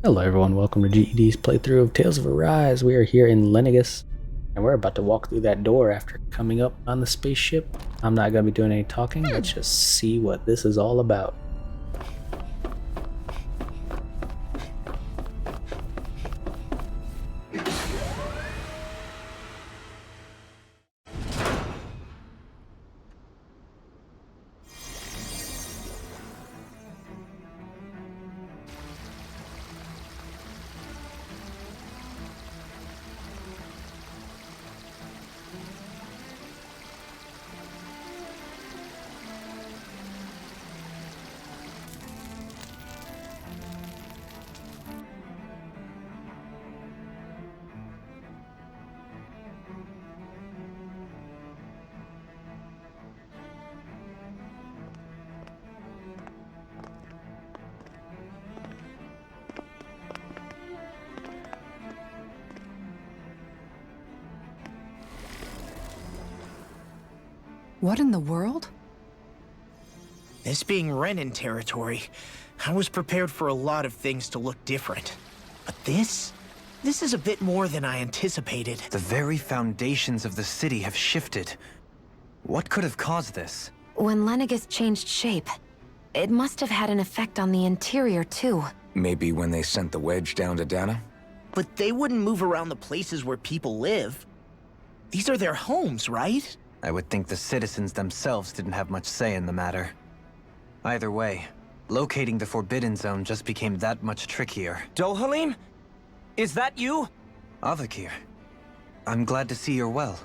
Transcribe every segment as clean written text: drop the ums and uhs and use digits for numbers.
Hello everyone, welcome to GED's playthrough of Tales of Arise. We are here in Lenegis, and we're about to walk through that door after coming up on the spaceship. I'm not going to be doing any talking, let's just see what this is all about. What in the world? This being Renan territory, I was prepared for a lot of things to look different. But this is a bit more than I anticipated. The very foundations of the city have shifted. What could have caused this? When Lenegis changed shape, it must have had an effect on the interior too. Maybe when they sent the wedge down to Dahna? But they wouldn't move around the places where people live. These are their homes, right? I would think the citizens themselves didn't have much say in the matter. Either way, locating the Forbidden Zone just became that much trickier. Dohalim? Is that you? Avakir, I'm glad to see you're well.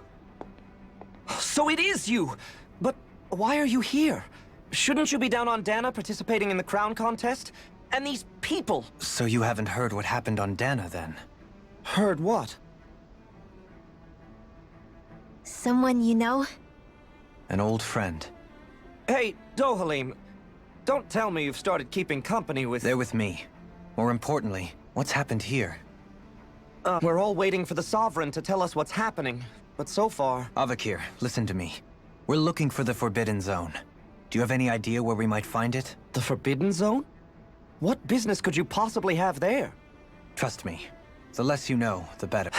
So it is you! But why are you here? Shouldn't you be down on Dahna participating in the crown contest? And these people! So you haven't heard what happened on Dahna then? Heard what? Someone you know? An old friend. Hey, Dohalim, don't tell me you've started keeping company with... They're with me. More importantly, what's happened here? We're all waiting for the Sovereign to tell us what's happening. But so far... Avakir, listen to me. We're looking for the Forbidden Zone. Do you have any idea where we might find it? The Forbidden Zone? What business could you possibly have there? Trust me. The less you know, the better.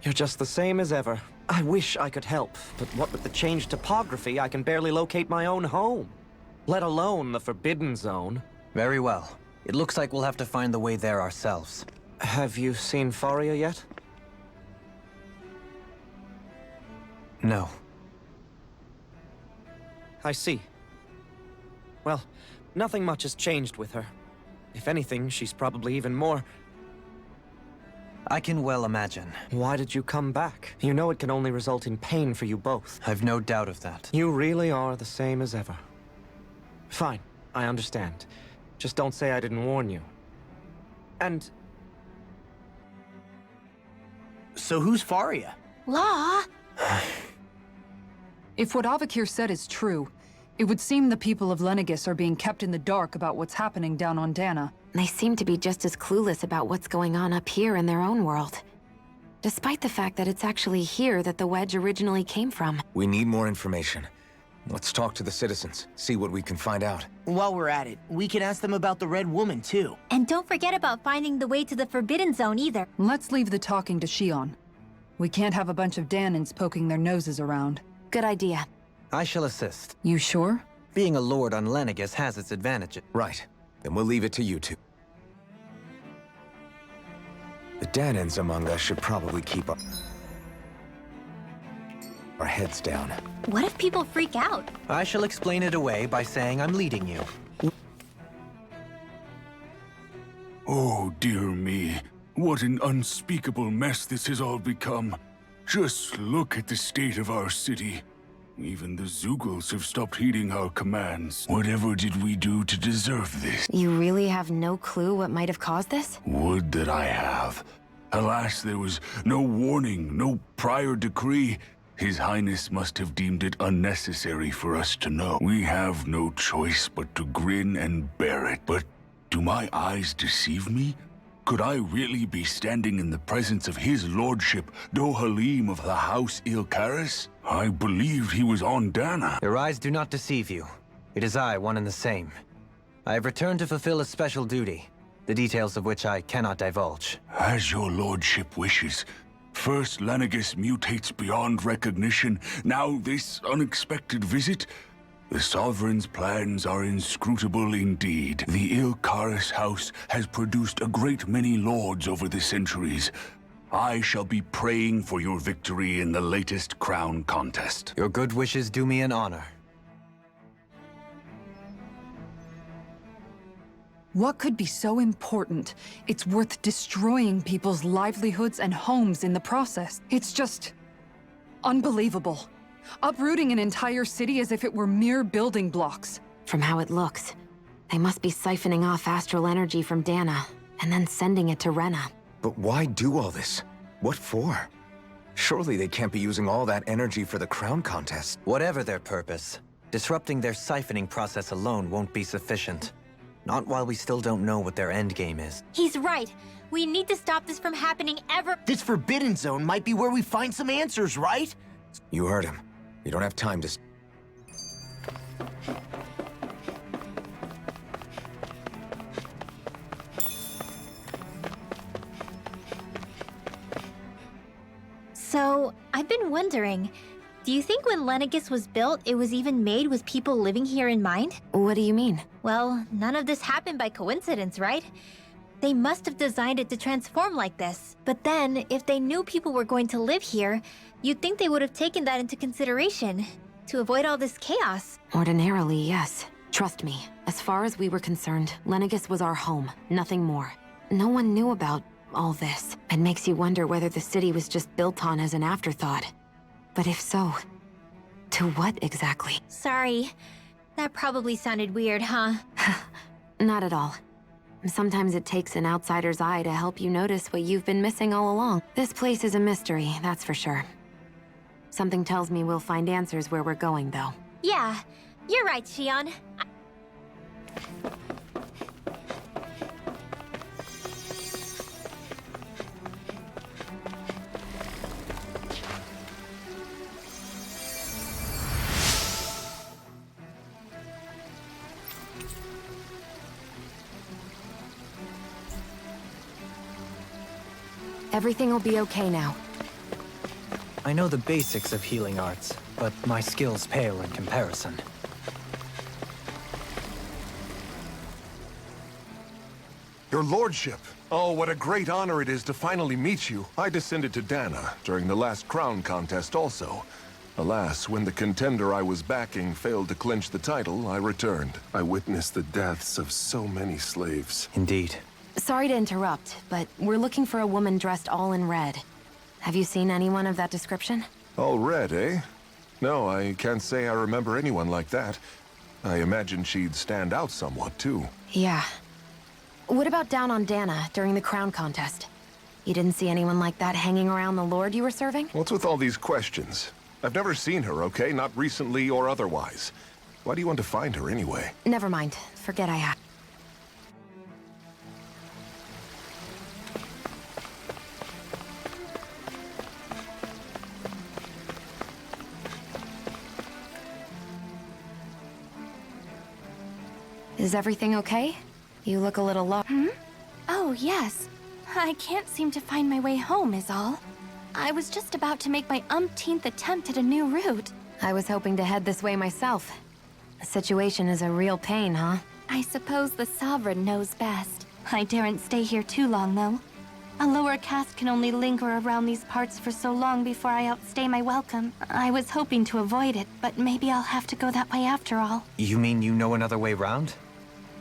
You're just the same as ever. I wish I could help, but what with the changed topography, I can barely locate my own home. Let alone the Forbidden Zone. Very well. It looks like we'll have to find the way there ourselves. Have you seen Faria yet? No. I see. Well, nothing much has changed with her. If anything, she's probably even more... I can well imagine. Why did you come back? You know it can only result in pain for you both. I've no doubt of that. You really are the same as ever. Fine, I understand. Just don't say I didn't warn you. And... So who's Faria? Law? If what Avakir said is true, it would seem the people of Lenegis are being kept in the dark about what's happening down on Dahna. They seem to be just as clueless about what's going on up here in their own world. Despite the fact that it's actually here that the wedge originally came from. We need more information. Let's talk to the citizens, see what we can find out. While we're at it, we can ask them about the Red Woman, too. And don't forget about finding the way to the Forbidden Zone either. Let's leave the talking to Shionne. We can't have a bunch of Dahnans poking their noses around. Good idea. I shall assist. You sure? Being a lord on Lenegis has its advantages. Right. Then we'll leave it to you two. The Dahnans among us should probably keep our heads down. What if people freak out? I shall explain it away by saying I'm leading you. Oh, dear me. What an unspeakable mess this has all become. Just look at the state of our city. Even the Zeugles have stopped heeding our commands. Whatever did we do to deserve this? You really have no clue what might have caused this? Would that I have. Alas, there was no warning, no prior decree. His Highness must have deemed it unnecessary for us to know. We have no choice but to grin and bear it. But do my eyes deceive me? Could I really be standing in the presence of his lordship, Dohalim of the House Ilkaris? I believed he was on Dahna. Your eyes do not deceive you. It is I, one and the same. I have returned to fulfill a special duty. the details of which I cannot divulge. As your lordship wishes. First Lenegis mutates beyond recognition, now this unexpected visit. The Sovereign's plans are inscrutable indeed. The Ilkaris house has produced a great many lords over the centuries. I shall be praying for your victory in the latest crown contest. Your good wishes do me an honor. What could be so important? It's worth destroying people's livelihoods and homes in the process. It's just unbelievable. Uprooting an entire city as if it were mere building blocks. From how it looks, they must be siphoning off astral energy from Dahna, and then sending it to Rena. But why do all this? What for? Surely they can't be using all that energy for the crown contest. Whatever their purpose, disrupting their siphoning process alone won't be sufficient. Not while we still don't know what their endgame is. He's right. We need to stop this from happening ever. This Forbidden Zone might be where we find some answers, right? You heard him. You don't have time to... So, I've been wondering, do you think when Lenegis was built, it was even made with people living here in mind? What do you mean? Well, none of this happened by coincidence, right? They must have designed it to transform like this. But then, if they knew people were going to live here, you'd think they would have taken that into consideration to avoid all this chaos. Ordinarily, yes. Trust me, as far as we were concerned, Lenegis was our home, nothing more. No one knew about all this. It makes you wonder whether the city was just built on as an afterthought. But if so, to what exactly? Sorry. That probably sounded weird, huh? Not at all. Sometimes it takes an outsider's eye to help you notice what you've been missing all along. This place is a mystery, that's for sure. Something tells me we'll find answers where we're going, though. Yeah, you're right, Shionne. Everything will be okay now. I know the basics of healing arts, but my skills pale in comparison. Your lordship! Oh, what a great honor it is to finally meet you. I descended to Dahna during the last crown contest also. Alas, when the contender I was backing failed to clinch the title, I returned. I witnessed the deaths of so many slaves. Indeed. Sorry to interrupt, but we're looking for a woman dressed all in red. Have you seen anyone of that description? All red, eh? No, I can't say I remember anyone like that. I imagine she'd stand out somewhat, too. Yeah. What about down on Dahna during the crown contest? You didn't see anyone like that hanging around the lord you were serving? What's with all these questions? I've never seen her, okay? Not recently or otherwise. Why do you want to find her anyway? Never mind. Forget I asked. Is everything okay? You look a little lost. Oh, yes. I can't seem to find my way home, is all. I was just about to make my umpteenth attempt at a new route. I was hoping to head this way myself. The situation is a real pain, huh? I suppose the Sovereign knows best. I daren't stay here too long, though. A lower caste can only linger around these parts for so long before I outstay my welcome. I was hoping to avoid it, but maybe I'll have to go that way after all. You mean you know another way round?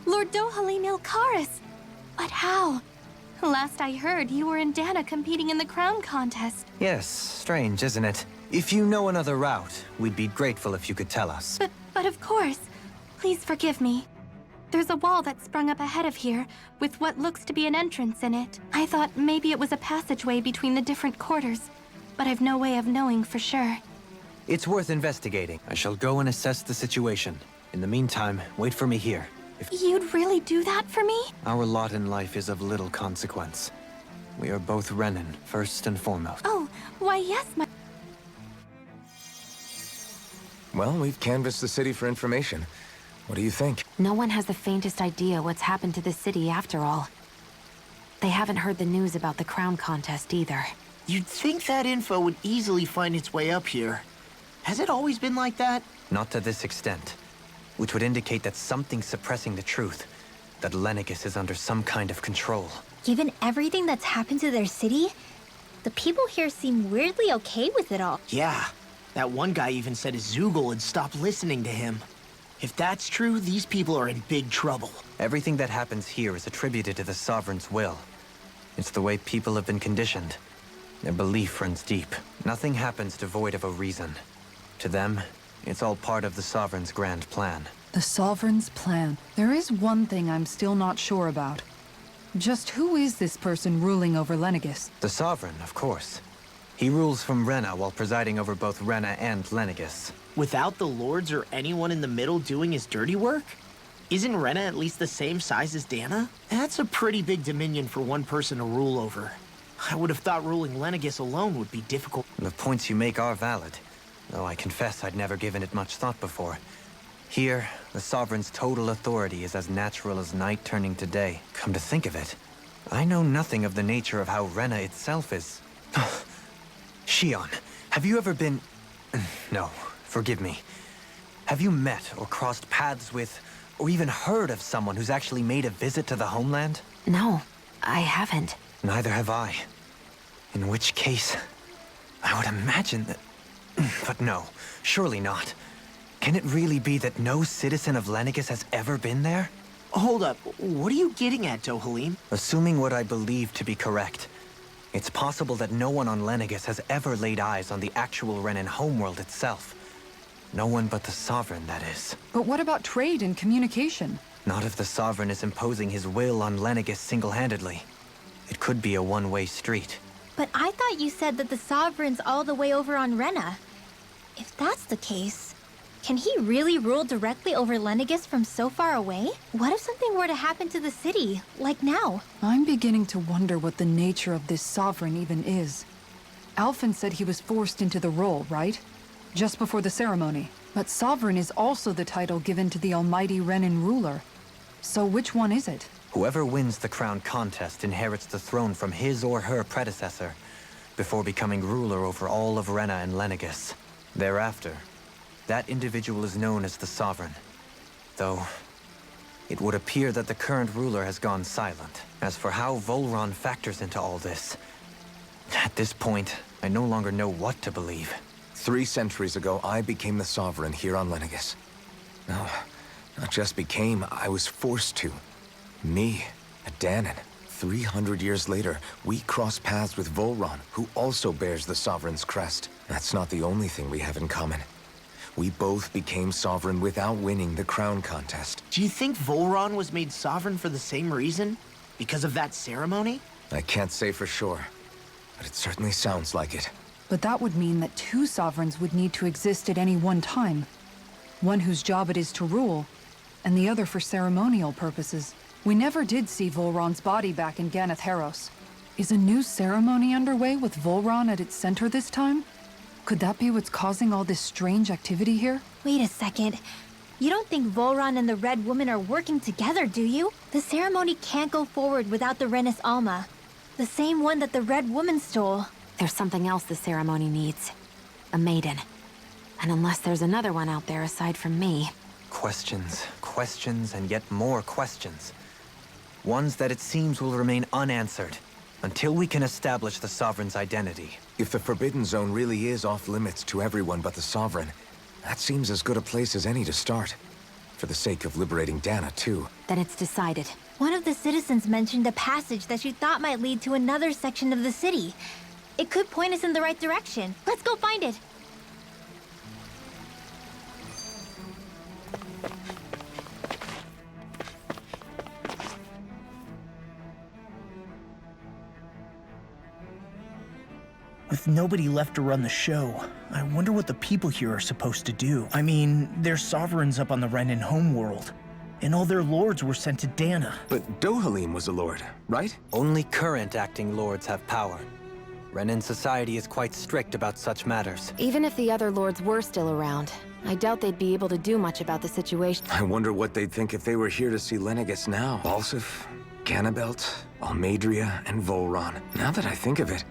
Lord Dohalim Ilkaris! But how? Last I heard, you were in Dahna competing in the crown contest. Yes, strange, isn't it? If you know another route, we'd be grateful if you could tell us. But of course. Please forgive me. There's a wall that sprung up ahead of here, with what looks to be an entrance in it. I thought maybe it was a passageway between the different quarters, but I've no way of knowing for sure. It's worth investigating. I shall go and assess the situation. In the meantime, wait for me here. You'd really do that for me? Our lot in life is of little consequence. We are both Renan, first and foremost. Oh, why yes, my... Well, we've canvassed the city for information. What do you think? No one has the faintest idea what's happened to the city after all. They haven't heard the news about the crown contest either. You'd think that info would easily find its way up here. Has it always been like that? Not to this extent, which would indicate that something's suppressing the truth, that Lenegis is under some kind of control. Given everything that's happened to their city, the people here seem weirdly okay with it all. Yeah. That one guy even said his Zoogle had stopped listening to him. If that's true, these people are in big trouble. Everything that happens here is attributed to the Sovereign's will. It's the way people have been conditioned. Their belief runs deep. Nothing happens devoid of a reason. To them, it's all part of the Sovereign's grand plan. The Sovereign's plan. There is one thing I'm still not sure about. Just who is this person ruling over Lenegis? The Sovereign, of course. He rules from Rena while presiding over both Rena and Lenegis. Without the lords or anyone in the middle doing his dirty work? Isn't Rena at least the same size as Dahna? That's a pretty big dominion for one person to rule over. I would have thought ruling Lenegis alone would be difficult. The points you make are valid, though I confess I'd never given it much thought before. Here, the Sovereign's total authority is as natural as night turning to day. Come to think of it, I know nothing of the nature of how Rena itself is. Shionne, have you ever been... No, forgive me. Have you met or crossed paths with, or even heard of someone who's actually made a visit to the homeland? No, I haven't. Neither have I. In which case, I would imagine that... But no, surely not. Can it really be that no citizen of Lenegis has ever been there? Hold up, what are you getting at, Dohalim? Assuming what I believe to be correct, it's possible that no one on Lenegis has ever laid eyes on the actual Renan homeworld itself. No one but the Sovereign, that is. But what about trade and communication? Not if the Sovereign is imposing his will on Lenegis single-handedly. It could be a one-way street. But I thought you said that the Sovereign's all the way over on Rena. If that's the case, can he really rule directly over Lenegis from so far away? What if something were to happen to the city, like now? I'm beginning to wonder what the nature of this Sovereign even is. Alphen said he was forced into the role, right? Just before the ceremony. But Sovereign is also the title given to the almighty Renan ruler. So which one is it? Whoever wins the crown contest inherits the throne from his or her predecessor, before becoming ruler over all of Rena and Lenegis. Thereafter, that individual is known as the Sovereign. Though, it would appear that the current ruler has gone silent. As for how Volron factors into all this, at this point, I no longer know what to believe. 3 centuries ago, I became the Sovereign here on Lenegis. No, not just became, I was forced to. Me, a Dahnan. 300 years later, we cross paths with Volron, who also bears the Sovereign's crest. That's not the only thing we have in common. We both became Sovereign without winning the crown contest. Do you think Volron was made Sovereign for the same reason? Because of that ceremony? I can't say for sure, but it certainly sounds like it. But that would mean that 2 Sovereigns would need to exist at any one time. One whose job it is to rule, and the other for ceremonial purposes. We never did see Volron's body back in Ganath Haros. Is a new ceremony underway with Volron at its center this time? Could that be what's causing all this strange activity here? Wait a second. You don't think Volron and the Red Woman are working together, do you? The ceremony can't go forward without the Renis Alma. The same one that the Red Woman stole. There's something else the ceremony needs. A maiden. And unless there's another one out there aside from me... Questions, questions, and yet more questions. Ones that it seems will remain unanswered, until we can establish the Sovereign's identity. If the Forbidden Zone really is off-limits to everyone but the Sovereign, that seems as good a place as any to start. For the sake of liberating Dahna, too. Then it's decided. One of the citizens mentioned a passage that she thought might lead to another section of the city. It could point us in the right direction. Let's go find it! With nobody left to run the show, I wonder what the people here are supposed to do. I mean, they're sovereigns up on the Renan homeworld, and all their lords were sent to Dahna. But Dohalim was a lord, right? Only current acting lords have power. Renan society is quite strict about such matters. Even if the other lords were still around, I doubt they'd be able to do much about the situation. I wonder what they'd think if they were here to see Lenegis now. Balsif, Ganabelt, Almadria, and Volron. Now that I think of it,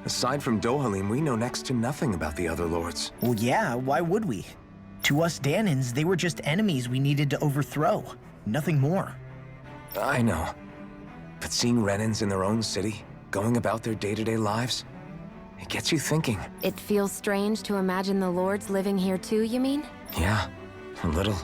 aside from Dohalim, we know next to nothing about the other lords. Well, yeah, why would we? To us Dahnans, they were just enemies we needed to overthrow. Nothing more. I know. But seeing Renans in their own city, going about their day-to-day lives, it gets you thinking. It feels strange to imagine the lords living here too, you mean? Yeah, a little.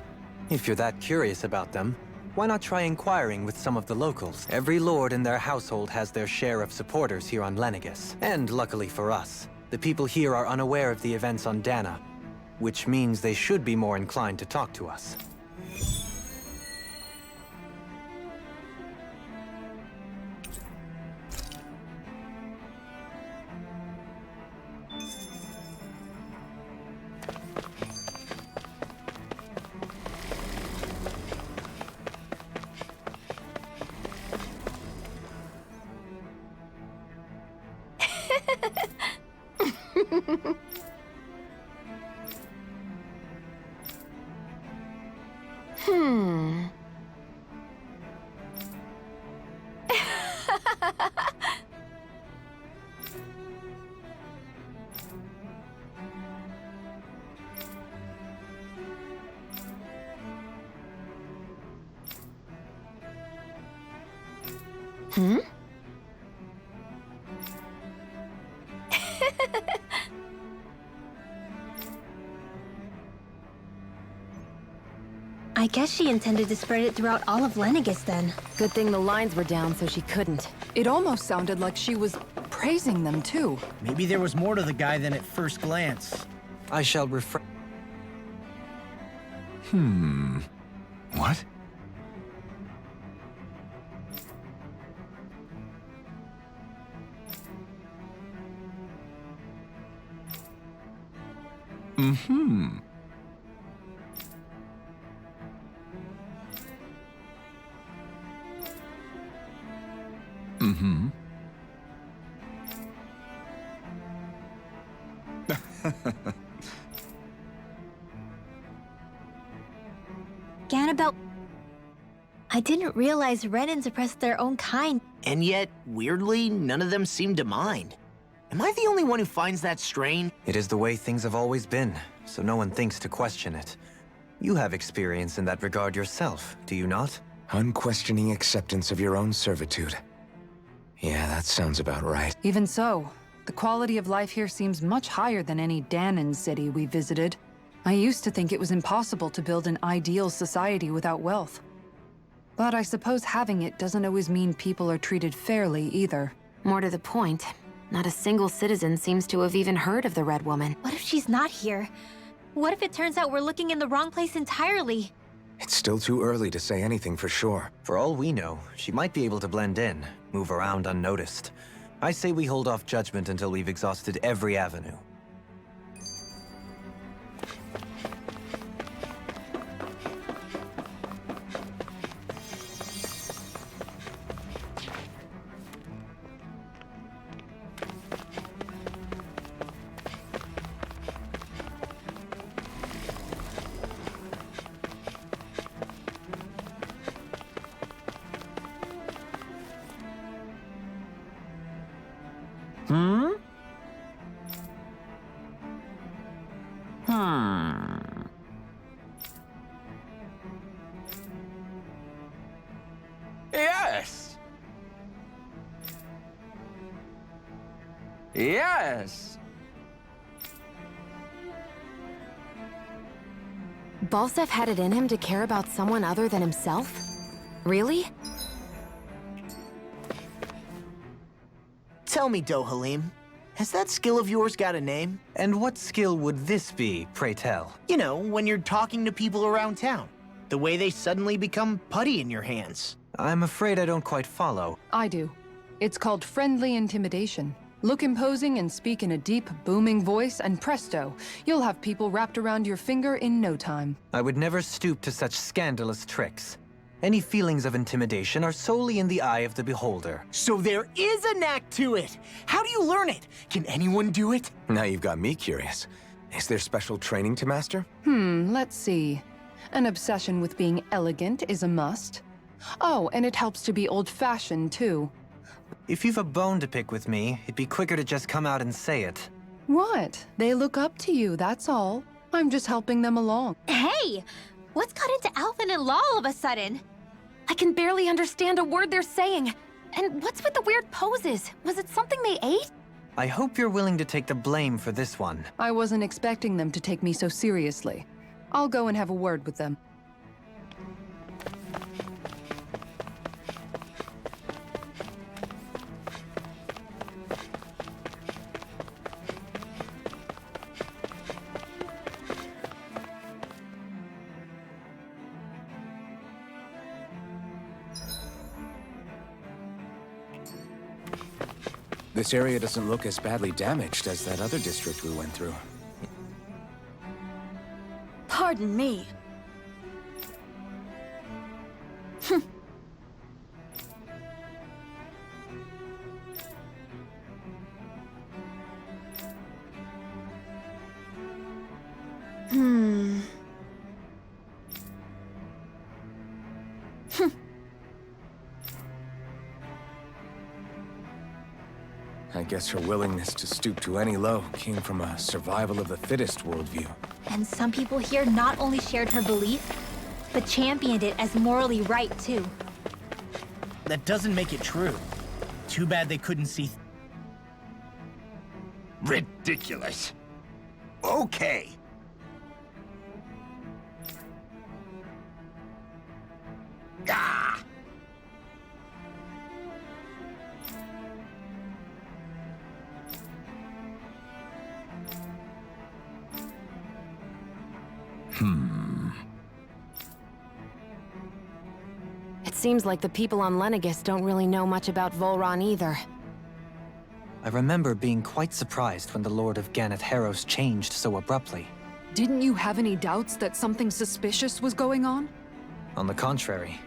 If you're that curious about them, why not try inquiring with some of the locals? Every lord in their household has their share of supporters here on Lenegis. And luckily for us, the people here are unaware of the events on Dahna, which means they should be more inclined to talk to us. I guess she intended to spread it throughout all of Lenegis then. Good thing the lines were down so she couldn't. It almost sounded like she was praising them too. Maybe there was more to the guy than at first glance. I shall refrain. What? Ganabel... I didn't realize Renans oppressed their own kind. And yet, weirdly, none of them seem to mind. Am I the only one who finds that strange? It is the way things have always been, so no one thinks to question it. You have experience in that regard yourself, do you not? Unquestioning acceptance of your own servitude. Yeah, that sounds about right. Even so, the quality of life here seems much higher than any Dahnan city we visited. I used to think it was impossible to build an ideal society without wealth. But I suppose having it doesn't always mean people are treated fairly either. More to the point, not a single citizen seems to have even heard of the Red Woman. What if she's not here? What if it turns out we're looking in the wrong place entirely? It's still too early to say anything for sure. For all we know, she might be able to blend in, move around unnoticed. I say we hold off judgment until we've exhausted every avenue. Yes! Yes! Balsef had it in him to care about someone other than himself? Really? Tell me, Dohalim, has that skill of yours got a name? And what skill would this be, pray tell? You know, when you're talking to people around town. The way they suddenly become putty in your hands. I'm afraid I don't quite follow. I do. It's called friendly intimidation. Look imposing and speak in a deep, booming voice, and presto, you'll have people wrapped around your finger in no time. I would never stoop to such scandalous tricks. Any feelings of intimidation are solely in the eye of the beholder. So there is a knack to it. How do you learn it? Can anyone do it? Now you've got me curious. Is there special training to master? Let's see. An obsession with being elegant is a must. Oh, and it helps to be old-fashioned, too. If you've a bone to pick with me, it'd be quicker to just come out and say it. What? They look up to you, that's all. I'm just helping them along. Hey! What's got into Alvin and Law all of a sudden? I can barely understand a word they're saying. And what's with the weird poses? Was it something they ate? I hope you're willing to take the blame for this one. I wasn't expecting them to take me so seriously. I'll go and have a word with them. This area doesn't look as badly damaged as that other district we went through. Pardon me. I guess her willingness to stoop to any low came from a survival of the fittest worldview. And some people here not only shared her belief, but championed it as morally right, too. That doesn't make it true. Too bad they couldn't see. Ridiculous. Okay. Ah! It seems like the people on Lenegis don't really know much about Volron either. I remember being quite surprised when the Lord of Ganath Haros changed so abruptly. Didn't you have any doubts that something suspicious was going on? On the contrary.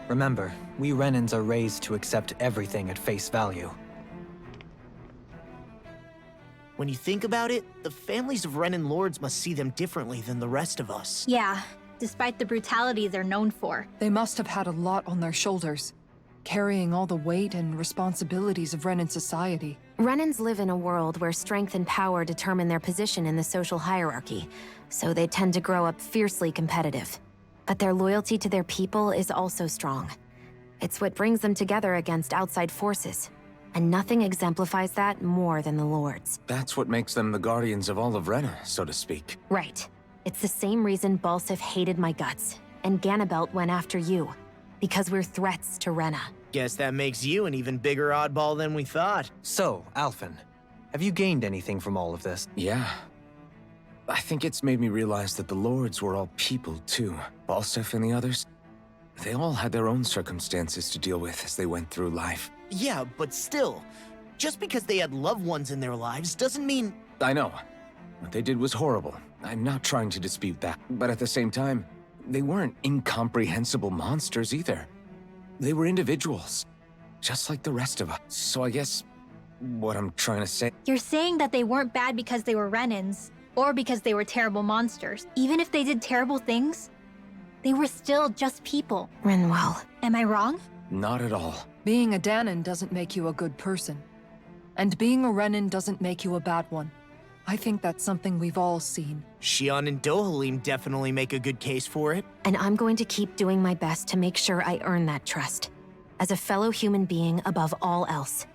Remember, we Renans are raised to accept everything at face value. When you think about it, the families of Renan lords must see them differently than the rest of us. Yeah, despite the brutality they're known for. They must have had a lot on their shoulders, carrying all the weight and responsibilities of Renan society. Renans live in a world where strength and power determine their position in the social hierarchy, so they tend to grow up fiercely competitive. But their loyalty to their people is also strong. It's what brings them together against outside forces, and nothing exemplifies that more than the Lords. That's what makes them the guardians of all of Rena, so to speak. Right. It's the same reason Balsif hated my guts, and Ganabelt went after you, because we're threats to Rena. Guess that makes you an even bigger oddball than we thought. So, Alphen, have you gained anything from all of this? Yeah. I think it's made me realize that the Lords were all people, too. Balsif and the others, they all had their own circumstances to deal with as they went through life. Yeah, but still, just because they had loved ones in their lives doesn't mean... I know. What they did was horrible. I'm not trying to dispute that. But at the same time, they weren't incomprehensible monsters either. They were individuals, just like the rest of us. So I guess what I'm trying to say... You're saying that they weren't bad because they were Renans, or because they were terrible monsters. Even if they did terrible things, they were still just people. Rinwell. Am I wrong? Not at all. Being a Dahnan doesn't make you a good person. And being a Renan doesn't make you a bad one. I think that's something we've all seen. Shionne and Dohalim definitely make a good case for it. And I'm going to keep doing my best to make sure I earn that trust, as a fellow human being above all else.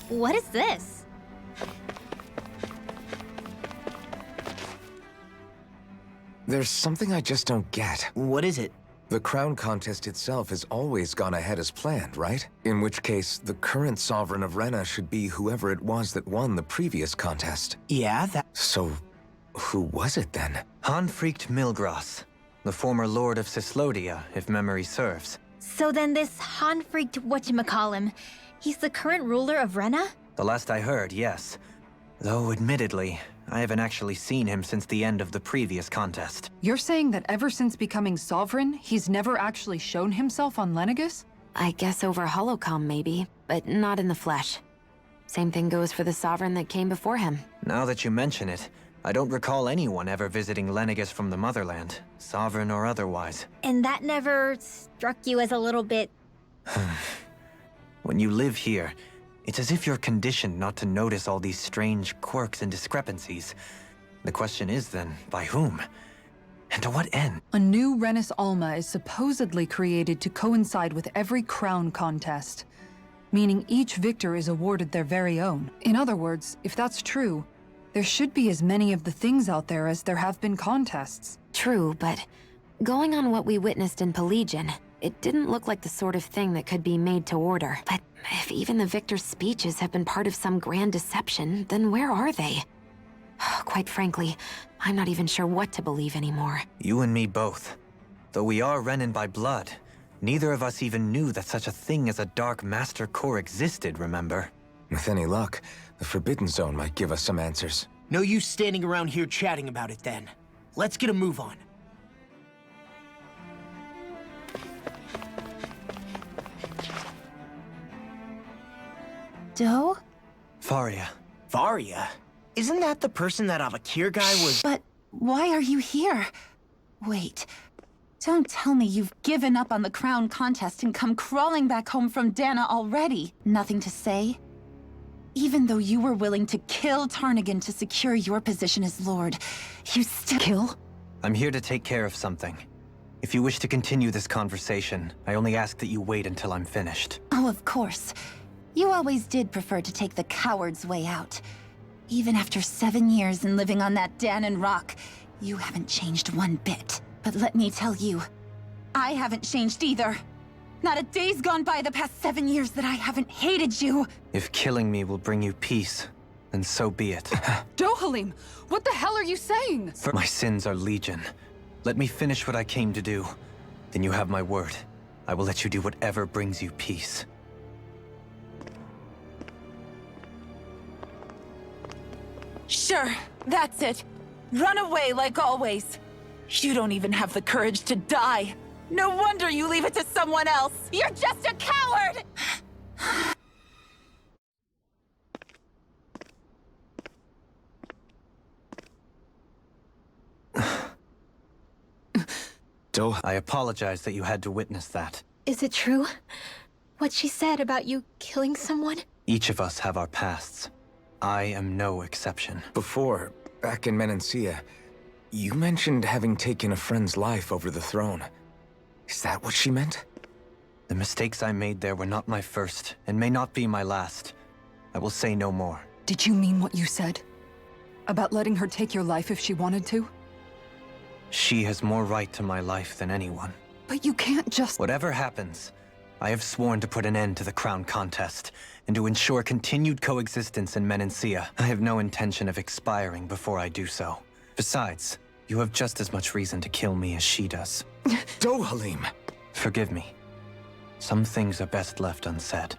What is this? There's something I just don't get. What is it? The crown contest itself has always gone ahead as planned, right? In which case, the current sovereign of Rena should be whoever it was that won the previous contest. Yeah, that... So, who was it then? Hanfrikt Milgras, the former lord of Cislodia, if memory serves. So then this Hanfrikt whatchamacallem, he's the current ruler of Rena? The last I heard, yes. Though, admittedly, I haven't actually seen him since the end of the previous contest. You're saying that ever since becoming Sovereign, he's never actually shown himself on Lenegis? I guess over holocom maybe, but not in the flesh. Same thing goes for the Sovereign that came before him. Now that you mention it, I don't recall anyone ever visiting Lenegis from the motherland, Sovereign or otherwise. And that never struck you as a little bit... When you live here, it's as if you're conditioned not to notice all these strange quirks and discrepancies. The question is then, by whom? And to what end? A new Renis Alma is supposedly created to coincide with every crown contest, meaning each victor is awarded their very own. In other words, if that's true, there should be as many of the things out there as there have been contests. True, but going on what we witnessed in Pelagian, it didn't look like the sort of thing that could be made to order. But if even the victor's speeches have been part of some grand deception, then where are they? Quite frankly, I'm not even sure what to believe anymore. You and me both. Though we are Renin by blood, neither of us even knew that such a thing as a Dark Master Core existed, remember? With any luck, the Forbidden Zone might give us some answers. No use standing around here chatting about it then. Let's get a move on. Do? Faria. Varia? Isn't that the person that Avakir guy was— But why are you here? Wait. Don't tell me you've given up on the crown contest and come crawling back home from Dahna already. Nothing to say? Even though you were willing to kill Tarnigan to secure your position as Lord, you still— Kill? I'm here to take care of something. If you wish to continue this conversation, I only ask that you wait until I'm finished. Oh, of course. You always did prefer to take the coward's way out. Even after 7 years and living on that Dahnan rock, you haven't changed one bit. But let me tell you, I haven't changed either. Not a day's gone by the past 7 years that I haven't hated you. If killing me will bring you peace, then so be it. Dohalim, what the hell are you saying? My sins are legion. Let me finish what I came to do. Then you have my word. I will let you do whatever brings you peace. Sure, that's it. Run away like always. You don't even have the courage to die. No wonder you leave it to someone else. You're just a coward! I apologize that you had to witness that. Is it true? What she said about you killing someone? Each of us have our pasts. I am no exception. Before, back in Menancia, you mentioned having taken a friend's life over the throne. Is that what she meant? The mistakes I made there were not my first, and may not be my last. I will say no more. Did you mean what you said? About letting her take your life if she wanted to? She has more right to my life than anyone. But you can't just— Whatever happens, I have sworn to put an end to the crown contest, and to ensure continued coexistence in Menancia. I have no intention of expiring before I do so. Besides, you have just as much reason to kill me as she does. Dohalim! Forgive me. Some things are best left unsaid.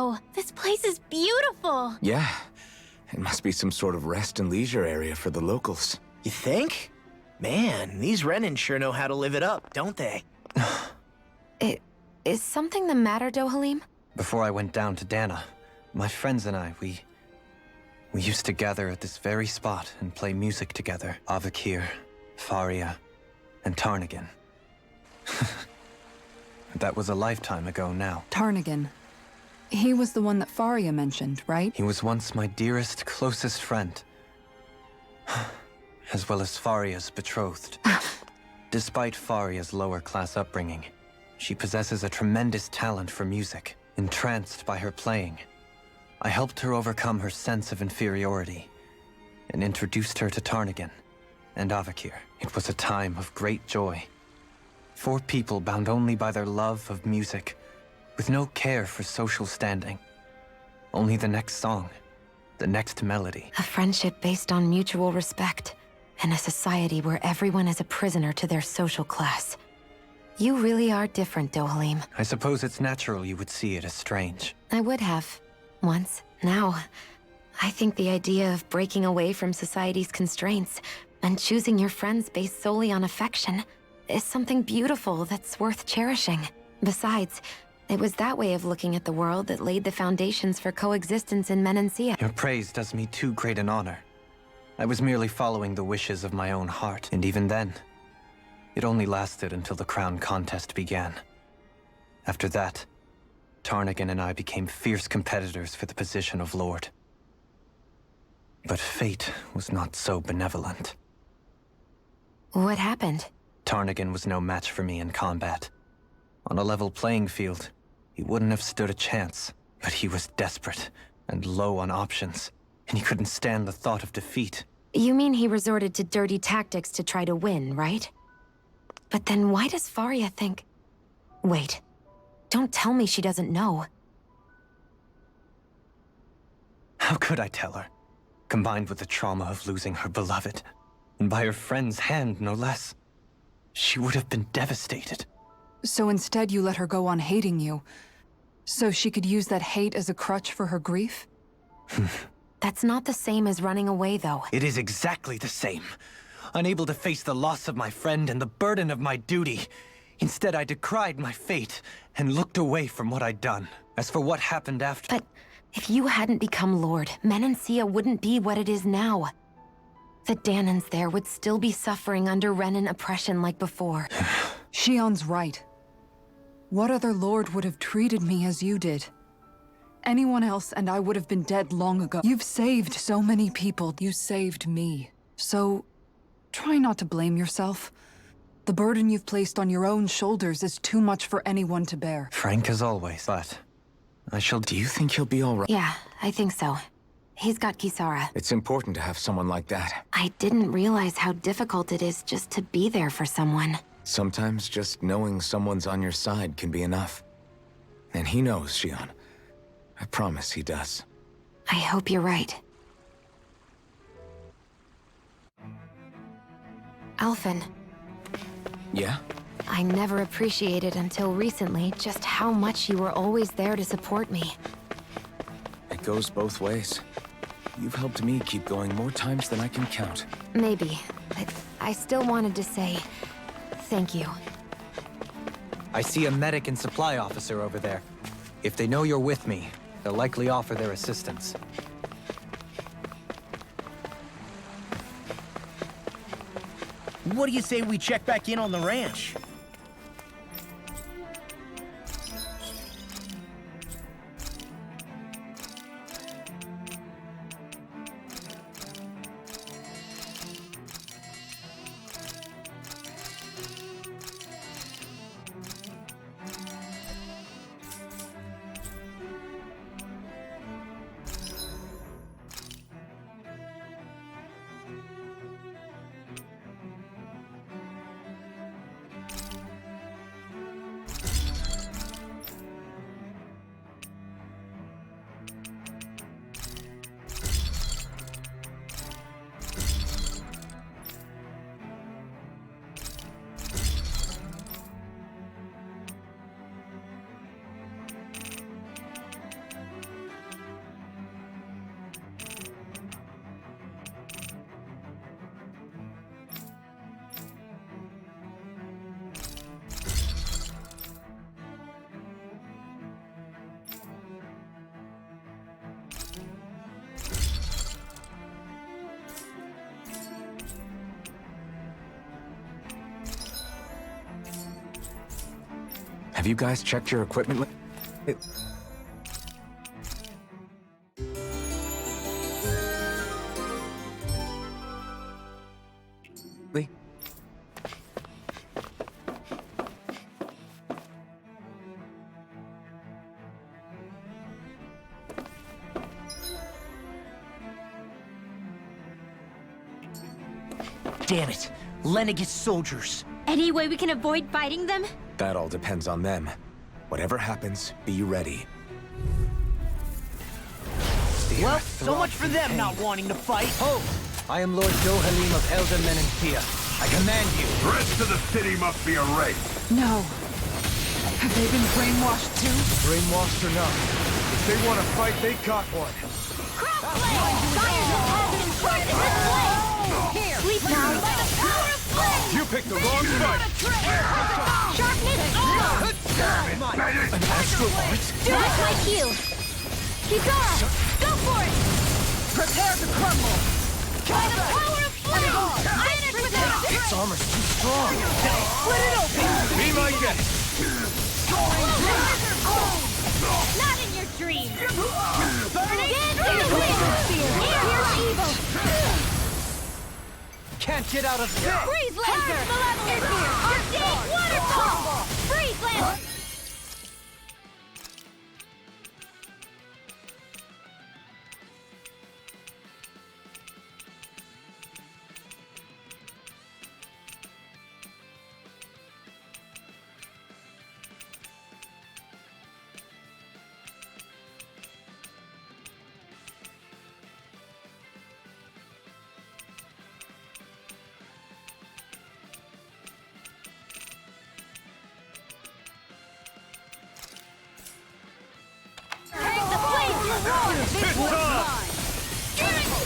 though. This place is beautiful. Yeah. It must be some sort of rest and leisure area for the locals. You think? Man, these Renan sure know how to live it up, don't they? Is something the matter, Dohalim? Before I went down to Dahna, my friends and I, we used to gather at this very spot and play music together. Avakir, Faria, and Tarnagin. That was a lifetime ago now. Tarnagin. He was the one that Faria mentioned, right? He was once my dearest, closest friend. As well as Faria's betrothed. Despite Faria's lower-class upbringing, she possesses a tremendous talent for music. Entranced by her playing, I helped her overcome her sense of inferiority and introduced her to Tarnagin and Avakir. It was a time of great joy. 4 people bound only by their love of music, with no care for social standing. Only the next song, the next melody. A friendship based on mutual respect, and a society where everyone is a prisoner to their social class. You really are different, Dohalim. I suppose it's natural you would see it as strange. I would have. Once. Now, I think the idea of breaking away from society's constraints and choosing your friends based solely on affection is something beautiful that's worth cherishing. Besides, it was that way of looking at the world that laid the foundations for coexistence in Menancia. Your praise does me too great an honor. I was merely following the wishes of my own heart, and even then, it only lasted until the crown contest began. After that, Tarnagin and I became fierce competitors for the position of Lord. But fate was not so benevolent. What happened? Tarnagin was no match for me in combat. On a level playing field, he wouldn't have stood a chance, but he was desperate and low on options, and he couldn't stand the thought of defeat. You mean he resorted to dirty tactics to try to win, right? But then why does Faria think... Wait. Don't tell me she doesn't know. How could I tell her? Combined with the trauma of losing her beloved, and by her friend's hand, no less. She would have been devastated. So instead you let her go on hating you, so she could use that hate as a crutch for her grief? That's not the same as running away, though. It is exactly the same. Unable to face the loss of my friend and the burden of my duty. Instead, I decried my fate and looked away from what I'd done. As for what happened after... But if you hadn't become Lord, Menancia wouldn't be what it is now. The Dahnans there would still be suffering under Renan oppression like before. Shionne's right. What other Lord would have treated me as you did? Anyone else and I would have been dead long ago. You've saved so many people. You saved me. So, try not to blame yourself. The burden you've placed on your own shoulders is too much for anyone to bear. Frank as always, but I shall... Do you think he'll be all right? Yeah, I think so. He's got Kisara. It's important to have someone like that. I didn't realize how difficult it is just to be there for someone. Sometimes just knowing someone's on your side can be enough. And he knows, Shionne. I promise he does. I hope you're right. Alphen. Yeah? I never appreciated until recently just how much you were always there to support me. It goes both ways. You've helped me keep going more times than I can count. Maybe, but I still wanted to say thank you. I see a medic and supply officer over there. If they know you're with me, they'll likely offer their assistance. What do you say we check back in on the ranch? Have you guys checked your equipment? Lee? Damn it. Lenegis soldiers. Any way we can avoid fighting them? That all depends on them. Whatever happens, be ready. Well, so much for them not wanting to fight. Ho! I am Lord Dohalim of Elder Menentia. I command you. The rest of the city must be erased. No. Have they been brainwashed too? Brainwashed or not, if they want to fight, they got one. Sleep now. By the power of flame! You picked the wrong fight. Sharpness! An astral art? That's my cue! Kisara! Go for it! Prepare to crumble! By the power of flame! Finish without a Its armor's too strong. Split it open! Be my guest. Not in your dreams! Dance in the wind! Here's evil! Can't get out of this! Freeze Lancer! Arcade Waterfall! Freeze Lancer!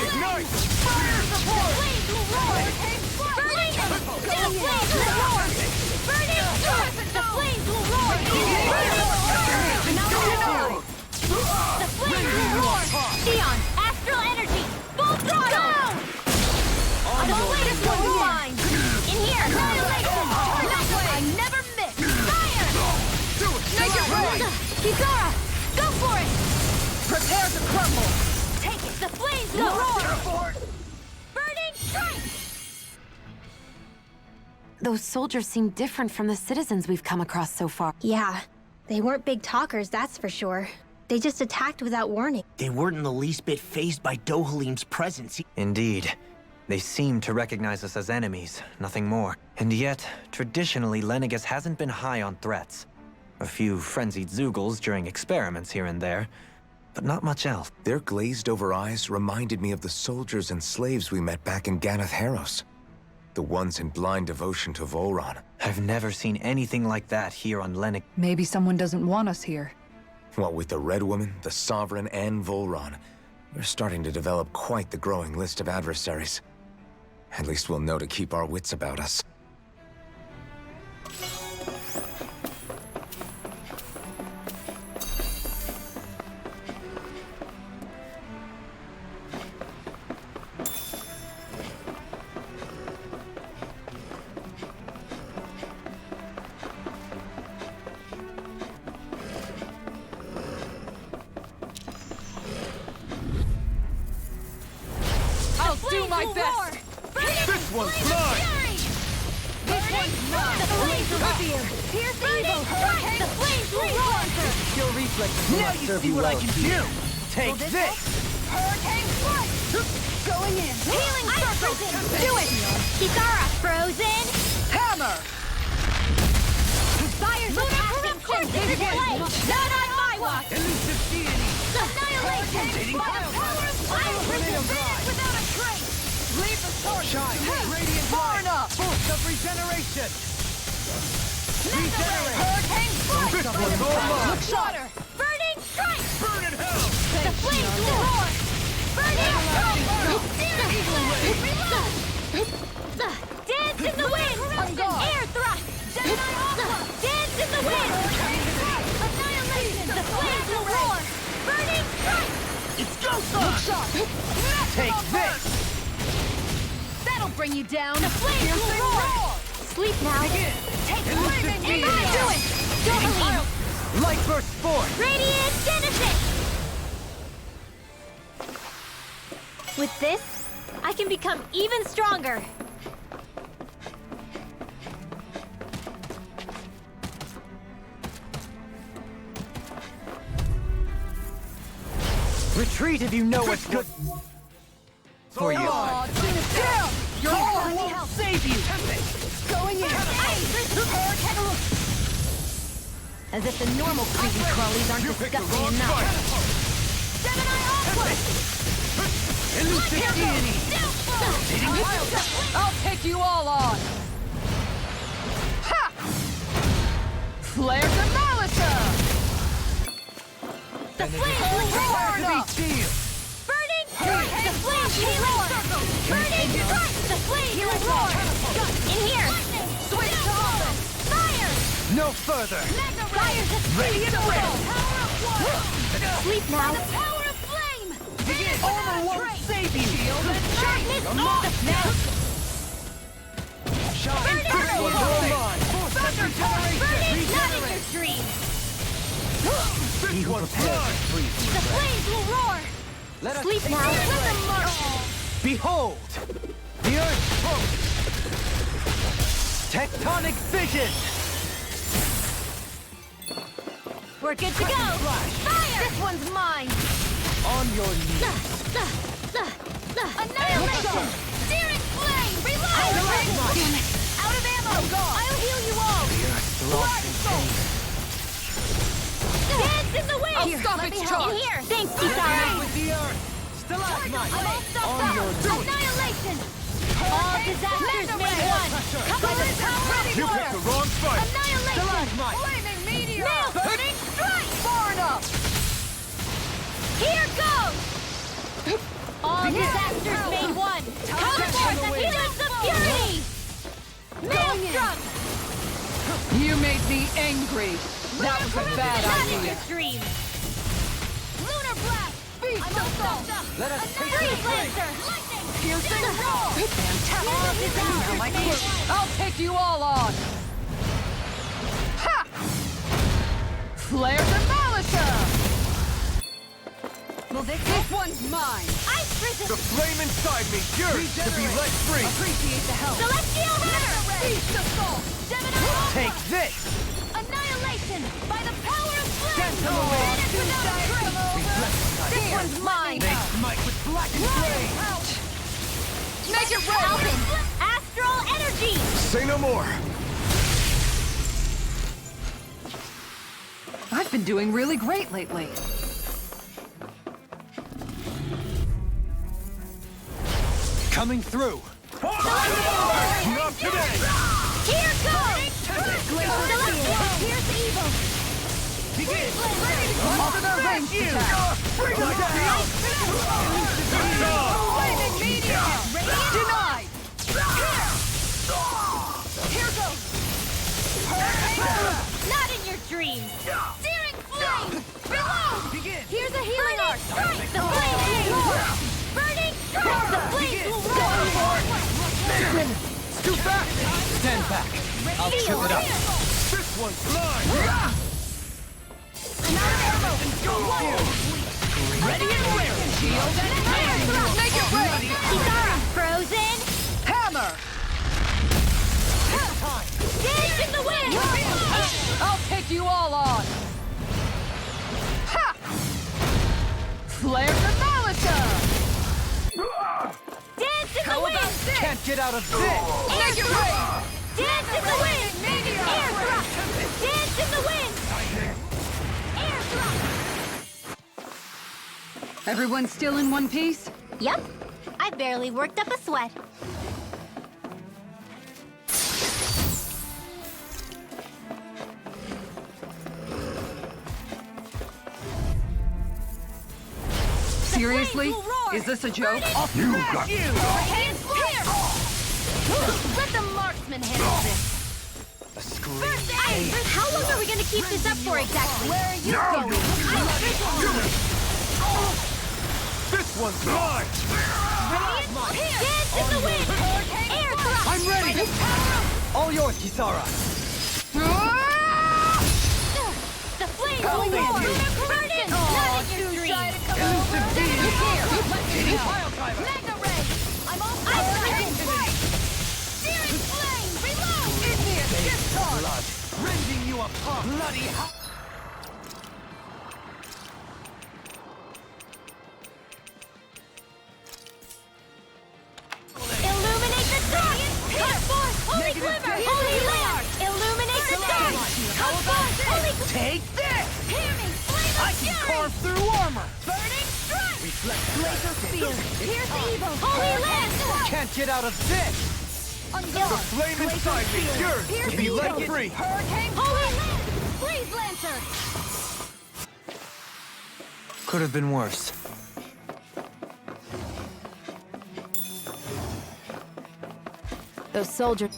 Ignite! Fire support! The flames will roar! Burning! The flames will roar! Burning! The flames will roar! The flames will roar! Shionne, astral energy! Full throttle! On the latest one's mine! In here! Annihilation! I never miss! Fire! Make it rain! Kisara! Go for it! Prepare to crumble! Take it! The flames will roar! Burning strike! Those soldiers seem different from the citizens we've come across so far. Yeah, they weren't big talkers, that's for sure. They just attacked without warning. They weren't in the least bit fazed by Dohalim's presence. Indeed. They seem to recognize us as enemies, nothing more. And yet, traditionally, Lenegis hasn't been high on threats. A few frenzied Zeugles during experiments here and there, but not much else. Their glazed-over eyes reminded me of the soldiers and slaves we met back in Ganath Harros. The ones in blind devotion to Volron. I've never seen anything like that here on Lenegis. Maybe someone doesn't want us here. What with the Red Woman, the Sovereign, and Volron, we're starting to develop quite the growing list of adversaries. At least we'll know to keep our wits about us. I'll do my best! This one's mine! This one's mine! The flames will appear! Pierce evil! The flames will roar! Skill reflexes Now you see what I can do! Take this! Hurricane strike! Going in! Healing circle! Do it! Kisara, frozen! Hammer! Fire's attacking! Display! Not on my watch! Annihilation! By the power of fire! Without a trace! Leave the torch! Shine! Radiant Far light! enough! Force of regeneration! Regenerate! Hurricane strike! This one's all mine! Look shorter! Burning strike! Burn in hell! The flames will roar! Burning strike! Dance in the wind! Air thrust! Dance in the wind! Annihilation! The flames will roar! Burning strike! It's go time! Take this! That'll bring you down! The flames will roar! Sleep now! Take it! And do it! Dohalim, Burst forth! Radiant Genesis! With this, I can become even stronger. Retreat if you know what's good for you. Your arm will save you! Going in! As if the normal creepy crawlies aren't disgusting enough. I'll take you all on! Ha! Flare to Malisa! The flames will roar! Burning strike! The flames will roar! Burning strike! The flames will roar! In here! Switch to offense! Fire! No further! Fire to speed! Sleep now! The power of flame! Armor won't save you! Sharpness! Now! Burning arrow! Thunder torch! Burning! Not in your dreams! This one's mine! The flames will roar! Sleep now! Let them march! Behold! The Earth Tectonic vision! We're good to go! Fire! This one's mine! On your knees. Annihilation! Searing flame! Reload! Out of ammo! I'll heal you all! Dance in the wind! I'll stop its charge! In here! Thanks, Kisara! With the Earth! Stalagmite! I'm all stopped up! Annihilation! All disasters made one! Cover the power! You picked the wrong fight! Annihilation! Flaming meteor! Nail burning strike! Far enough! Here goes! All disasters made one! Come forth and healers of purity! Maelstrom! You made me angry! That was a bad Not in idea! your dreams! Lunar blast! I'm all stopped up! Let us take Freeze Lancer! Lightning! Piercing roar! Fantastic! All disasters made one! I'll take you all on! Ha! Flare to Malisa! This one's mine! Ice Prison! The flame inside me yearns to be let free! Appreciate the help! Celestial Hammer! Beast assault! Gemini! Take this! Annihilation! By the power of flame! Gentle Finish without a trace! This one's mine! They smite with blackened flame! Make it Alvin! Astral Energy! Say no more! I've been doing really great lately. Coming through! Not today! Here goes! Celestial! Here's evil! Begin! Offer their ranged attack! Bring them down! Flaming meteor! Denied! Here goes! Not in your dreams! Searing flame! Reload! Begin! Here's a healing arc! Strike! The flame will roar! Burning strike! The flames will roar! It's too fast! Stand back! I'll trip it up! This one's mine! Ready and willing! Shield and hand! Make it ready! Kisara! Frozen! Hammer! Dance in the wind! I'll take you all on! Ha! Flare to Malisa! Dance in the wind! Can't get out of this! Make it rain! Dance in the wind! Air thrust! Dance in the wind! Air thrust! Everyone still in one piece? Yep. I barely worked up a sweat. Seriously? Is this a joke? You got Hands clear! Let the marksman handle this. A scream. First aid! How long are we gonna keep this up for exactly? Where are you going? This one's mine! Dance in the wind! Air thrust! I'm ready! All yours, Kisara! The flames will Magna Ray! I'm all Searing Flame! Reload! Igneous Discharge! Rending you apart! Bloody hell! Illuminate the dark! Come forth! Holy Glimmer! Holy Lamp! Illuminate the dark! Come forth! Holy Glimmer! Take this! Hear me! Flame of I can fury! carve through armor! Burning Strike! Glacial Spear! Here's the evil! Holy Lamp! Can't get out of this! The flame inside me, yours, to be let free! Hurricane! Holy Lamp! Freeze Lancer! Could have been worse. Those soldiers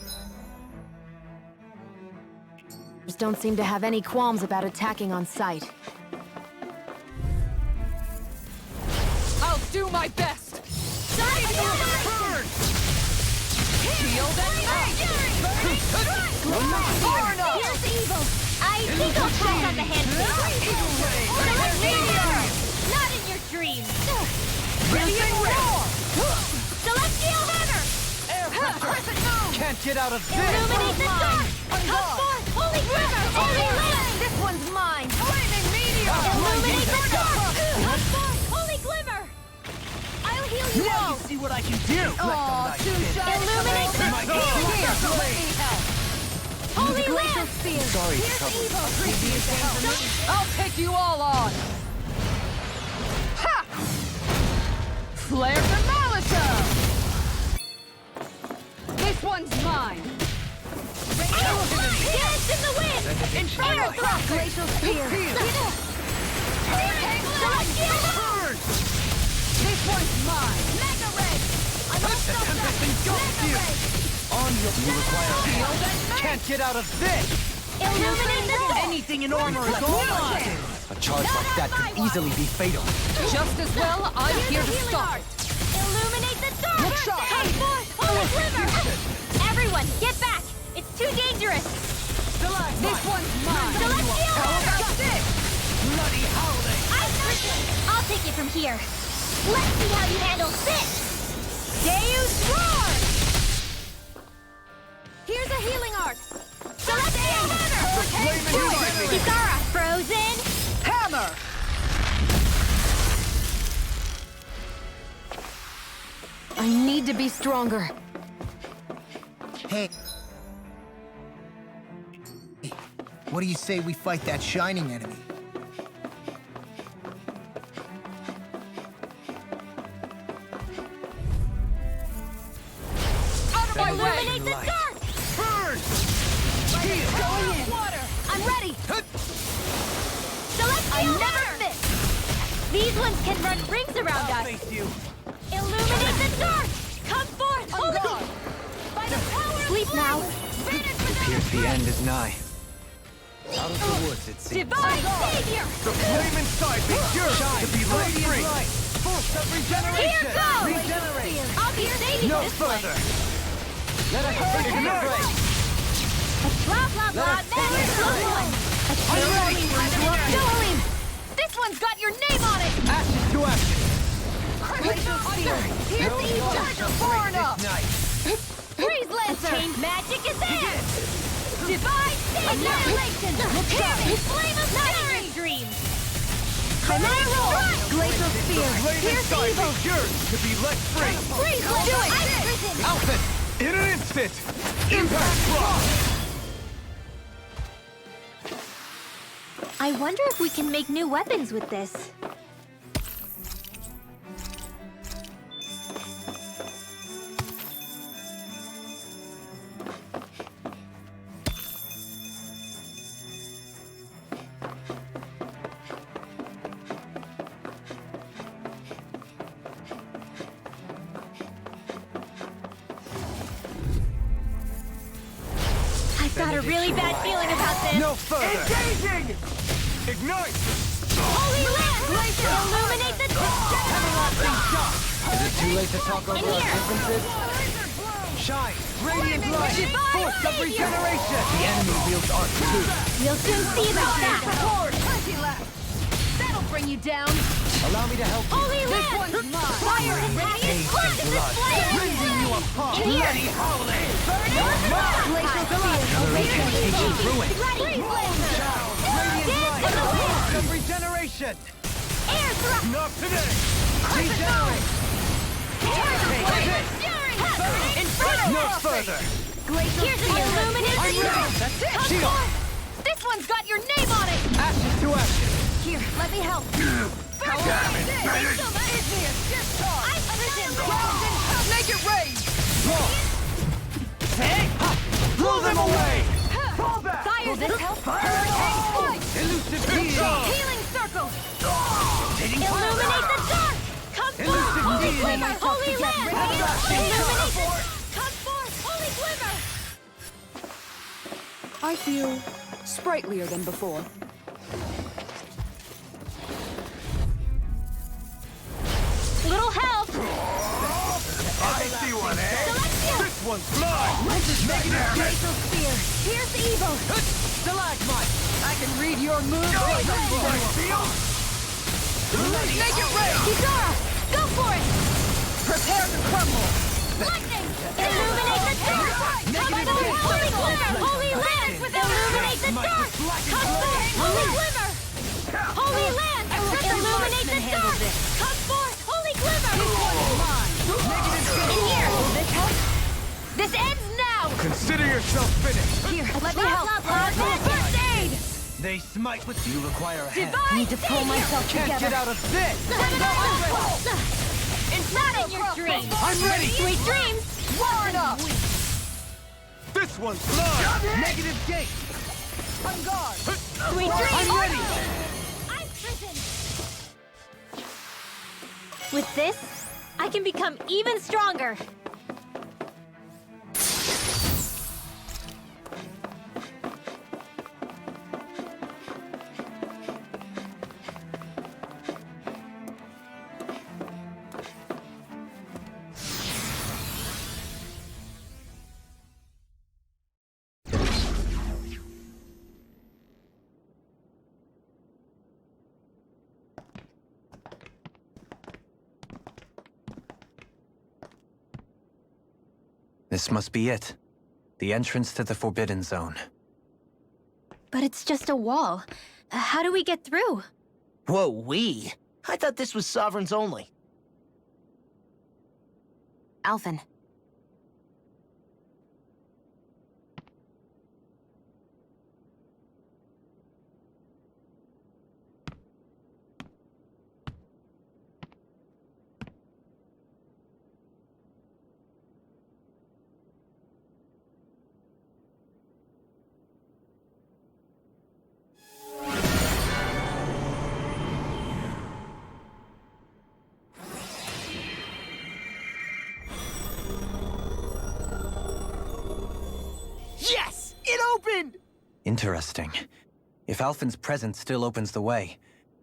don't seem to have any qualms about attacking on sight. I'll do my best! Burn! Shield and Here's the evil! I think I'll pass on the handshake! Not in your dreams! Radiant Roar! Celestial Hammer! Can't get out of this! Illuminate the dark! Come forth! Holy Glimmer! Holy Lamp! This one's mine! Flaming Meteor! Illuminate the dark! Come forth! Holy Glimmer! I'll heal you all! See what I can do! Illuminate the dark! Holy Lamp! Sorry to trouble you. I'll take you all on! Ha! Flare Demolition! This one's mine! Dance in the wind! Inferno Thrust! Glacial Spear! Celestial Burn! This one's mine! Mega Ray! I'm all Mega Ray! On your shield and can't get out of this! Illuminate the dark! Anything in armor is all mine! A charge like that could easily be fatal. Just as well, I'm here to stop it! Illuminate the dark! Come forth! Holy Glimmer! Everyone, get back! It's too dangerous! This one's mine! Celestial Hammer! Bloody howling! I'll take it from here. Let's see how you handle this! Deus Roar! Here's a healing art! Celestial Hammer! Kisara, frozen! Hammer! I need to be stronger. Hey. What do you say we fight that shining enemy? Out of my way! Illuminate the dark! Burn! Going in! Water! I'm ready! Celestial Hammer! These ones can run rings around us! Face you! Illuminate the dark! Come forth! Holy! By the power of Sleep now. Appears the end is nigh. Out of the woods, it seems. Divine Savior! The flame inside me, yours, to be let free! Force of regeneration! Here goes! Regenerate! I'll be saving No this further! one! Let us take a break! Blah blah blah! Dohalim! Dohalim! This one's got your name on it! Ashes to ashes! Glacial Spear! Here's the evil! Far enough! Freeze Lancer! Magic is there! Divine Annihilation! Flame of Fury! Dreams! Chimera! Glacial Spear! Flame Here's the inside evil! me, yours, to be let free! Freeze Lancer! Do it! Outfit! In an instant! Impact Rock! I wonder if we can make new weapons with this. I've got a really bad feeling about this. No further! Engaging! Ignite! Holy Lamp! Illuminate the Is it too late to talk over our differences? Shine! Radiant light! Force of regeneration! The enemy wields art too. We'll soon see about that. Plenty left! That'll bring you down. Allow me to help you. Holy This land! one's mine. Fire and Hate and blood. Rending you apart. In here! Bloody holy. Burn it! Glacial spear. Generation ancient ruin. Ready! Radiant Dance in the wind! light of regeneration. Air thrust! Not today. Regenerate. Inferno! No further. Glacial Here's an spear. illuminated I'm ready. That's it. Come Shionne. forth! This one's got your name on it! Ashes to ashes. Here, let me help. Damn it! I've risen! Make it rain. Blow them away. Fall back. Fire this help. Hurricane strike. Elusive deity. Healing circle. Illuminate the dark! Come forth! Elusive Holy deity. glimmer! Holy land! Illuminate the... Come forth! Holy glimmer! I feel sprightlier than before. Little help! I see one, eh? Celestia! This one's mine. Negative Glacial spear. Here's evil! Stalagmite. I can read your moves. Make it rain! Kisara! Go for it! Prepare to crumble. Lightning! Illuminate the dark! Come forth! Holy glimmer! Holy land! Illuminate the dark! Come forth! Holy glimmer! Holy land! Illuminate the dark! Come forth! Holy glimmer! In here! This help? This ends now! Consider yourself finished. Here, let me help. First aid! They smite with you require a hand. Divine Need to pull savior! myself Can't together. get out of this. Not in your dreams! I'm ready. Sweet dreams! War enough. This one's mine. Negative gate. On guard. Sweet dreams! I'm ready. I've risen! With this, I can become even stronger. This must be it. The entrance to the Forbidden Zone. But it's just a wall. How do we get through? Whoa, we? I thought this was Sovereigns only. Alphen. Yes! It opened! Interesting. If Alphen's presence still opens the way,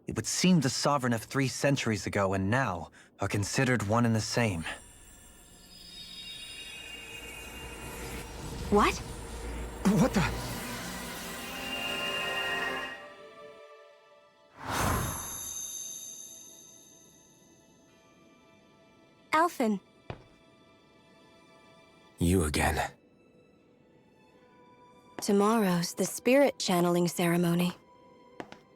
it would seem the Sovereign of 3 centuries ago and now are considered one and the same. What? What the? Alphen. You again. Tomorrow's the spirit channeling ceremony.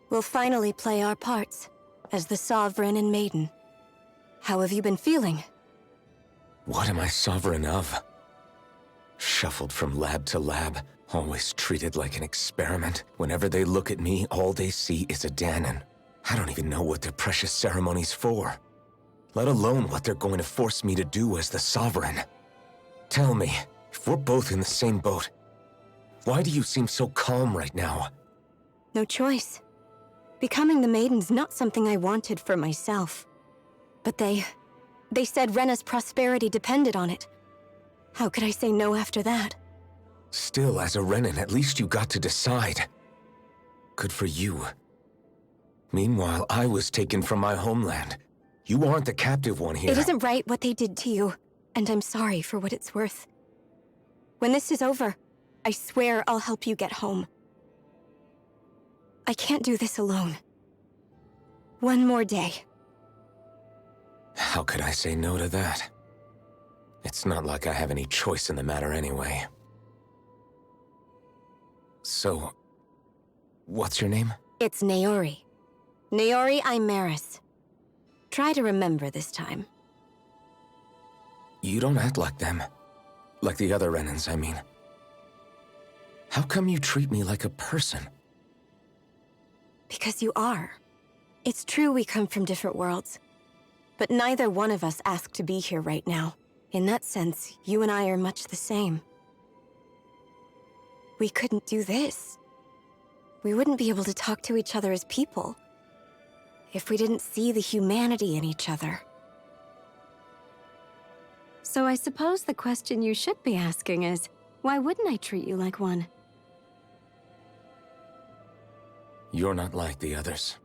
We'll finally play our parts as the Sovereign and Maiden. How have you been feeling? What am I sovereign of? Shuffled from lab to lab, always treated like an experiment. Whenever they look at me, all they see is a Dahnan. I don't even know what their precious ceremony's for. Let alone what they're going to force me to do as the Sovereign. Tell me, if we're both in the same boat, why do you seem so calm right now? No choice. Becoming the Maiden's not something I wanted for myself. But they said Rena's prosperity depended on it. How could I say no after that? Still, as a Renan, at least you got to decide. Good for you. Meanwhile, I was taken from my homeland. You aren't the captive one here. It isn't right what they did to you, and I'm sorry for what it's worth. When this is over, I swear I'll help you get home. I can't do this alone. One more day. How could I say no to that? It's not like I have any choice in the matter anyway. So, what's your name? It's Naori. Naori Imaris. Try to remember this time. You don't act like them. Like the other Renans, I mean. How come you treat me like a person? Because you are. It's true we come from different worlds. But neither one of us asked to be here right now. In that sense, you and I are much the same. We couldn't do this. We wouldn't be able to talk to each other as people if we didn't see the humanity in each other. So I suppose the question you should be asking is, why wouldn't I treat you like one? You're not like the others.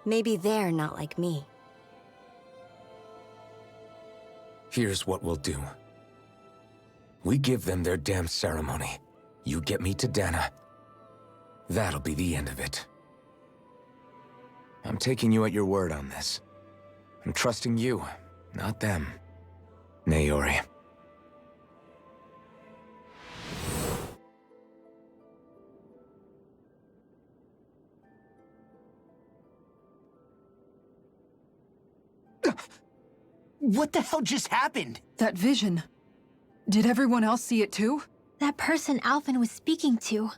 Maybe they're not like me. Here's what we'll do. We give them their damn ceremony. You get me to Dahna. That'll be the end of it. I'm taking you at your word on this. I'm trusting you, not them. Naori. What the hell just happened? That vision. Did everyone else see it too? That person Alphen was speaking to,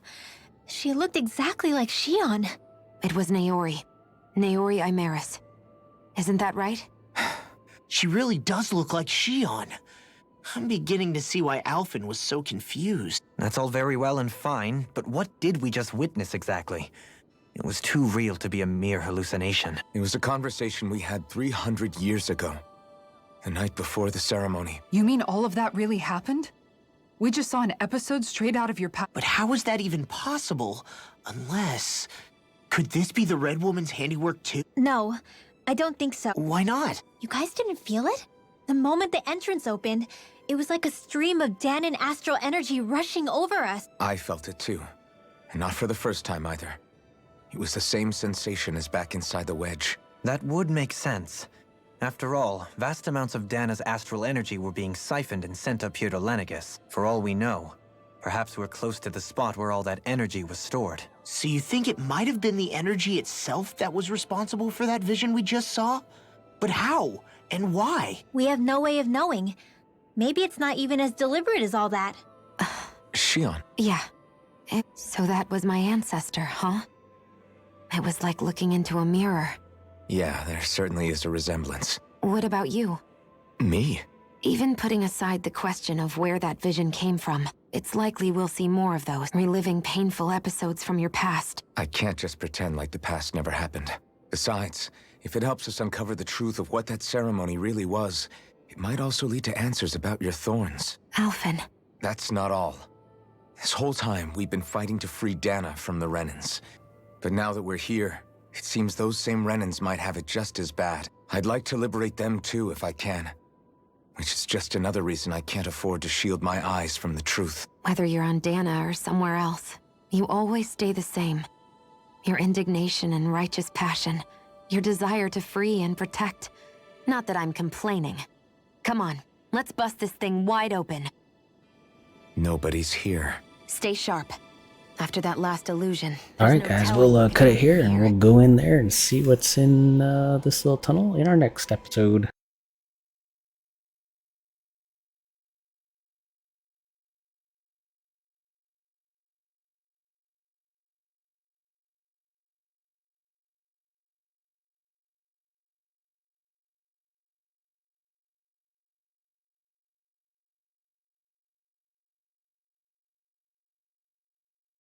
she looked exactly like Shionne. It was Naori. Naori Imaris. Isn't that right? She really does look like Shionne. I'm beginning to see why Alphen was so confused. That's all very well and fine, but what did we just witness exactly? It was too real to be a mere hallucination. It was a conversation we had 300 years ago. The night before the ceremony. You mean all of that really happened? We just saw an episode straight out of your past. But how is that even possible? Unless... Could this be the Red Woman's handiwork too? No, I don't think so. Why not? You guys didn't feel it? The moment the entrance opened, it was like a stream of Dahnan astral energy rushing over us. I felt it too. And not for the first time either. It was the same sensation as back inside the wedge. That would make sense. After all, vast amounts of Dahna's astral energy were being siphoned and sent up here to Lenegis. For all we know, perhaps we're close to the spot where all that energy was stored. So you think it might have been the energy itself that was responsible for that vision we just saw? But how? And why? We have no way of knowing. Maybe it's not even as deliberate as all that. Shionne. Yeah. So that was my ancestor, huh? It was like looking into a mirror. Yeah, there certainly is a resemblance. What about you? Me? Even putting aside the question of where that vision came from, it's likely we'll see more of those, reliving painful episodes from your past. I can't just pretend like the past never happened. Besides, if it helps us uncover the truth of what that ceremony really was, it might also lead to answers about your thorns. Alphen. That's not all. This whole time, we've been fighting to free Dahna from the Renans. But now that we're here, it seems those same Renans might have it just as bad. I'd like to liberate them too if I can. Which is just another reason I can't afford to shield my eyes from the truth. Whether you're on Dahna or somewhere else, you always stay the same. Your indignation and righteous passion. Your desire to free and protect. Not that I'm complaining. Come on, let's bust this thing wide open. Nobody's here. Stay sharp. After that last illusion. Alright guys, we'll cut it here and we'll go in there and see what's in this little tunnel in our next episode.